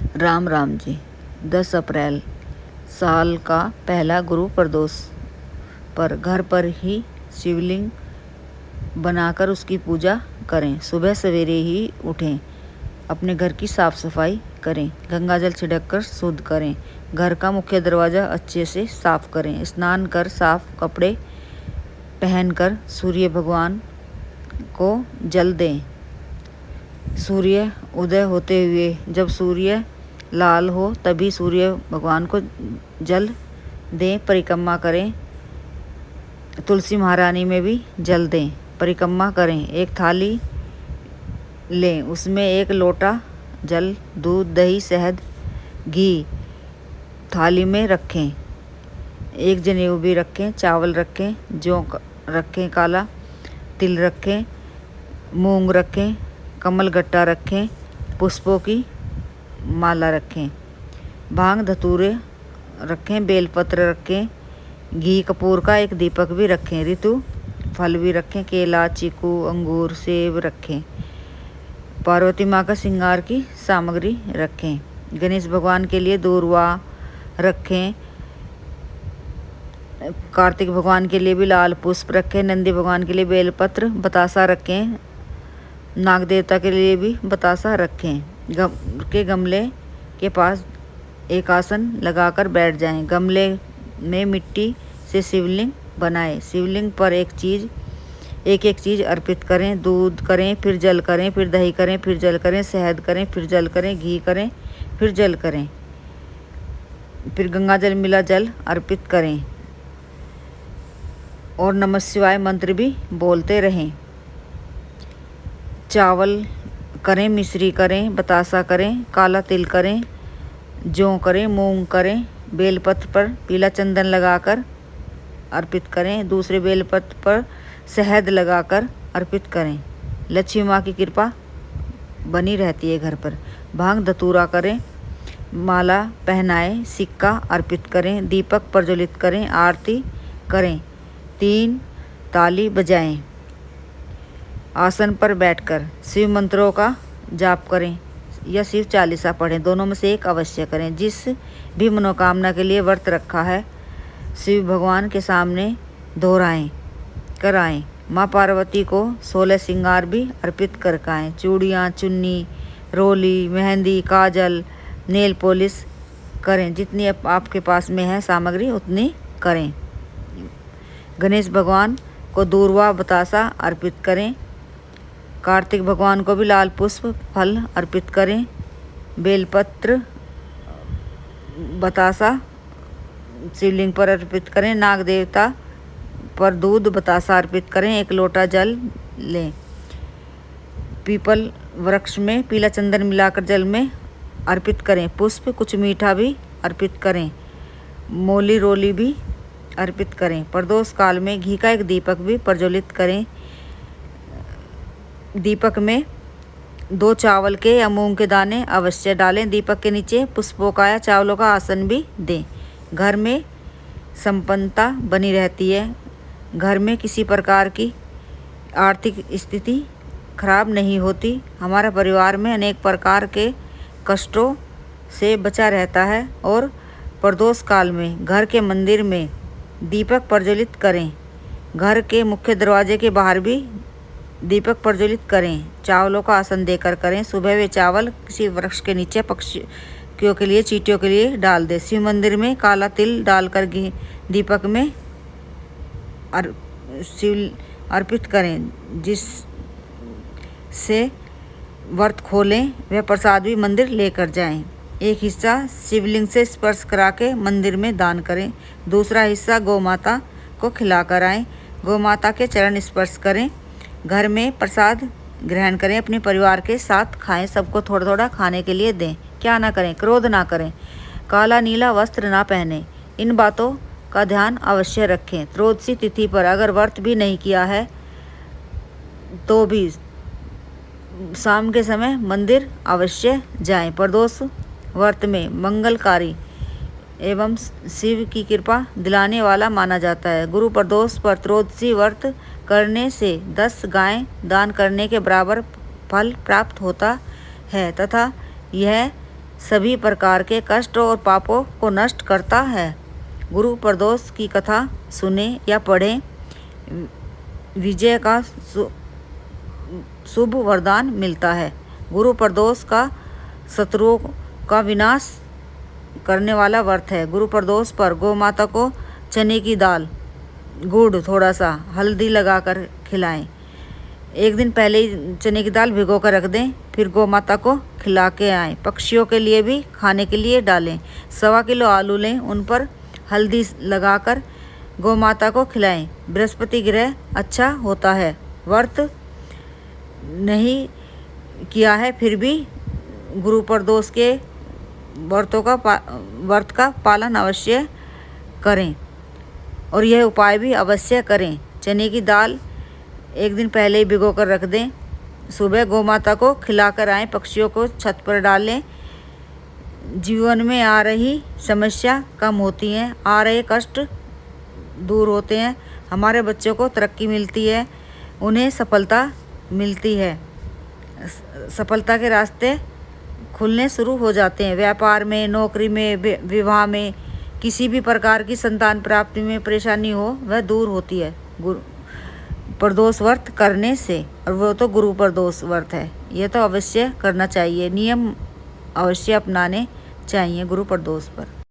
राम राम जी। 10 अप्रैल साल का पहला गुरु प्रदोष पर घर पर ही शिवलिंग बनाकर उसकी पूजा करें। सुबह सवेरे ही उठें, अपने घर की साफ सफाई करें, गंगा जल छिड़क कर शुद्ध करें, घर का मुख्य दरवाज़ा अच्छे से साफ करें, स्नान कर साफ कपड़े पहनकर सूर्य भगवान को जल दें। सूर्य उदय होते हुए जब सूर्य लाल हो तभी सूर्य भगवान को जल दें। परिक्रमा करें, तुलसी महारानी में भी जल दें। परिक्रमा करें, एक थाली लें, उसमें 1 लोटा जल, दूध, दही, शहद, घी थाली में रखें। 1 जनेऊ भी रखें, चावल रखें, जौ रखें, काला तिल रखें, मूंग रखें, कमल गट्टा रखें, पुष्पों की माला रखें, भांग धतूरे रखें, बेलपत्र रखें, घी कपूर का 1 दीपक भी रखें, ऋतु फल भी रखें, केला, चीकू, अंगूर, सेब रखें। पार्वती माँ का श्रृंगार की सामग्री रखें। गणेश भगवान के लिए दूर्वा रखें। कार्तिक भगवान के लिए भी लाल पुष्प रखें। नंदी भगवान के लिए बेलपत्र, बतासा रखें। नाग देवता के लिए भी बतासा रखें। गमले के पास एक आसन लगाकर बैठ जाएं। गमले में मिट्टी से शिवलिंग बनाएं। शिवलिंग पर एक एक चीज़ अर्पित करें। दूध करें, फिर जल करें, फिर दही करें, फिर जल करें, शहद करें, फिर जल करें, घी करें, फिर जल करें, फिर गंगा जल मिला जल अर्पित करें और नमः शिवाय मंत्र भी बोलते रहें। चावल करें, मिश्री करें, बतासा करें, काला तिल करें, जौ करें, मूंग करें। बेलपत्र पर पीला चंदन लगाकर अर्पित करें। दूसरे बेलपत्र पर शहद लगाकर अर्पित करें। लक्ष्मी माँ की कृपा बनी रहती है घर पर। भांग धतूरा करें, माला पहनाएं, सिक्का अर्पित करें, दीपक प्रज्वलित करें, आरती करें, 3 ताली बजाएं। आसन पर बैठकर शिव मंत्रों का जाप करें या शिव चालीसा पढ़ें, दोनों में से एक अवश्य करें। जिस भी मनोकामना के लिए व्रत रखा है शिव भगवान के सामने दोहराएं कराएं। माँ पार्वती को 16 श्रृंगार भी अर्पित करकाएं। चूड़ियाँ, चुन्नी, रोली, मेहंदी, काजल, नेल पॉलिश करें। जितनी आपके पास में है सामग्री उतनी करें। गणेश भगवान को दूर्वा बतासा अर्पित करें। कार्तिक भगवान को भी लाल पुष्प फल अर्पित करें। बेलपत्र बतासा शिवलिंग पर अर्पित करें। नाग देवता पर दूध बतासा अर्पित करें। 1 लोटा जल लें। पीपल वृक्ष में पीला चंदन मिलाकर जल में अर्पित करें। पुष्प, कुछ मीठा भी अर्पित करें। मोली रोली भी अर्पित करें। प्रदोष काल में घी का 1 दीपक भी प्रज्वलित करें। दीपक में 2 चावल के या मूंग के दाने अवश्य डालें। दीपक के नीचे पुष्पों का या चावलों का आसन भी दें। घर में संपन्नता बनी रहती है। घर में किसी प्रकार की आर्थिक स्थिति खराब नहीं होती। हमारा परिवार में अनेक प्रकार के कष्टों से बचा रहता है। और प्रदोष काल में घर के मंदिर में दीपक प्रज्वलित करें। घर के मुख्य दरवाजे के बाहर भी दीपक प्रज्वलित करें। चावलों का आसन देकर करें। सुबह वे चावल किसी वृक्ष के नीचे पक्षियों के लिए, चींटियों के लिए डाल दें। शिव मंदिर में काला तिल डालकर घी दीपक में अर्पित करें। जिससे व्रत खोलें वह प्रसाद भी मंदिर लेकर जाएं। एक हिस्सा शिवलिंग से स्पर्श करा के मंदिर में दान करें। दूसरा हिस्सा गौ माता को खिलाकर आएँ। गौ माता के चरण स्पर्श करें। घर में प्रसाद ग्रहण करें। अपने परिवार के साथ खाएं। सबको थोड़ा थोड़ा खाने के लिए दें। क्या ना करें? क्रोध ना करें। काला नीला वस्त्र ना पहने। इन बातों का ध्यान अवश्य रखें। त्रयोदशी तिथि पर अगर व्रत भी नहीं किया है तो भी शाम के समय मंदिर अवश्य जाएं। प्रदोष व्रत में मंगलकारी एवं शिव की कृपा दिलाने वाला माना जाता है। गुरु प्रदोष पर त्रयोदशी व्रत करने से 10 गायें दान करने के बराबर फल प्राप्त होता है तथा यह सभी प्रकार के कष्ट और पापों को नष्ट करता है। गुरु प्रदोष की कथा सुने या पढ़ें, विजय का शुभ वरदान मिलता है। गुरु प्रदोष का शत्रुओं का विनाश करने वाला व्रत है। गुरु प्रदोष पर गौ माता को चने की दाल, गुड़, थोड़ा सा हल्दी लगाकर खिलाएं। एक दिन पहले ही चने की दाल भिगो कर रख दें, फिर गौ माता को खिला के आएँ। पक्षियों के लिए भी खाने के लिए डालें। 1.25 किलो आलू लें, उन पर हल्दी लगाकर गौ माता को खिलाएं। बृहस्पति ग्रह अच्छा होता है। व्रत नहीं किया है फिर भी गुरु प्रदोष के व्रत का पालन अवश्य करें और यह उपाय भी अवश्य करें। चने की दाल एक दिन पहले ही भिगो कर रख दें। सुबह गौ माता को खिलाकर आएँ। पक्षियों को छत पर डालें। जीवन में आ रही समस्या कम होती हैं, आ रहे कष्ट दूर होते हैं, हमारे बच्चों को तरक्की मिलती है, उन्हें सफलता मिलती है, सफलता के रास्ते खुलने शुरू हो जाते हैं। व्यापार में, नौकरी में, विवाह में, किसी भी प्रकार की संतान प्राप्ति में परेशानी हो वह दूर होती है गुरु प्रदोष व्रत करने से। और वो तो गुरु प्रदोष व्रत है, ये तो अवश्य करना चाहिए, नियम अवश्य अपनाने चाहिए गुरु प्रदोष पर।